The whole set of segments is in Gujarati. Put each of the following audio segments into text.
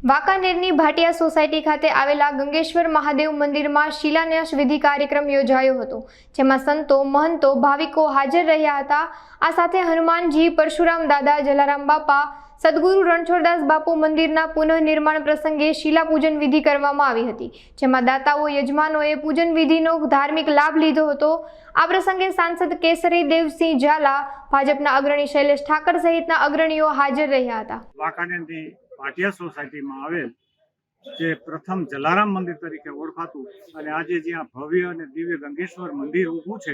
વાંકાનેરની ભાટિયા સોસાયટી ખાતે આવેલા ગંગેશ્વર મહાદેવ મંદિરમાં શિલાન્યાસ વિધિ કાર્યક્રમ યોજાયો હતો, જેમાં સંતો, મહંતો, ભાવિકો હાજર રહ્યા હતા। આ સાથે હનુમાનજી, પરશુરામ દાદા, જલારામ બાપા, સદગુરુ રણછોડદાસ બાપુ મંદિરના પુનઃનિર્માણ પ્રસંગે શિલાપૂજન વિધિ કરવામાં આવી હતી, જેમાં દાતાઓ, યજમાનોએ પૂજન વિધિનો ધાર્મિક લાભ લીધો હતો। આ પ્રસંગે સાંસદ કેસરી દેવસિંહ ઝાલા, ભાજપના અગ્રણી શૈલેષ ઠાકર સહિતના અગ્રણીઓ હાજર રહ્યા હતા। વાંકાનેરની ભાટિયા સોસાયટીમાં આવેલ જે પ્રથમ જલારામ મંદિર તરીકે ઓળખાતું અને આજે જ્યાં ભવ્ય અને દિવ્ય ગંગેશ્વર મંદિર ઊભું છે,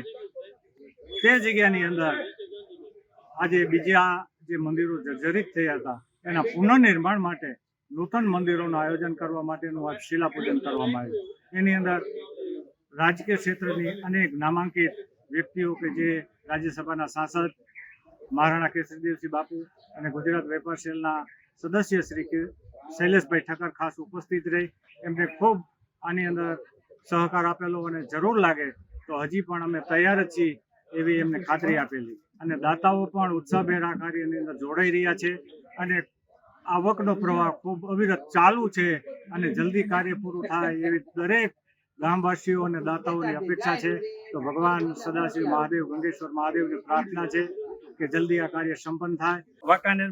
તે જગ્યાની અંદર આજે બીજા જે મંદિરો જર્જરિત થયા હતા એના પુનઃનિર્માણ માટે નૂતન મંદિરોનું આયોજન કરવા માટેનું આ શિલાપૂજન કરવામાં આવ્યું। એની અંદર રાજકીય ક્ષેત્રની અનેક નામાંકિત વ્યક્તિઓ કે જે રાજ્યસભાના સાંસદ મહારાણા કેસરીદેવસિંહ બાપુ અને ગુજરાત વેપાર સેલના સદસ્ય શ્રી શૈલેષભાઈ ઠાકર ખાસ ઉપસ્થિત રહી એમને ખૂબ આની અંદર સહકાર આપેલો અને જરૂર લાગે તો હજી પણ અમે તૈયાર જ છીએ એવી એમને ખાતરી આપેલી અને દાતાઓ પણ ઉત્સાહભેર આ કાર્યની અંદર જોડાઈ રહ્યા છે અને આવકનો પ્રવાહ ખૂબ અવિરત ચાલુ છે અને જલ્દી કાર્ય પૂરું થાય એવી દરેક ગામવાસીઓ અને દાતાઓની અપેક્ષા છે। તો ભગવાન સદાશિવ મહાદેવ, ગંગેશ્વર મહાદેવની પ્રાર્થના છે કે જલ્દી આ કાર્ય સંપન્ન થાય। વાંકાનેર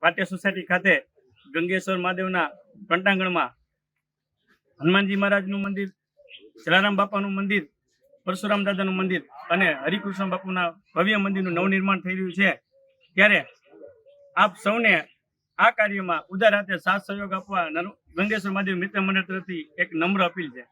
ભાટિયા સોસાયટી ખાતે ગંગેશ્વર મહાદેવના કંટાંગણમાં હનુમાનજી મહારાજનું મંદિર, જલારામ બાપાનું મંદિર, પરશુરામ દાદાનું મંદિર અને હરિકૃષ્ણ બાપુના ભવ્ય મંદિરનું નવનિર્માણ થઈ રહ્યું છે, ત્યારે આપ સૌને આ કાર્યમાં ઉદાર હાથે સાથ સહયોગ આપવા ગંગેશ્વર મહાદેવ મિત્ર મંડળ તરફથી એક નમ્ર અપીલ છે।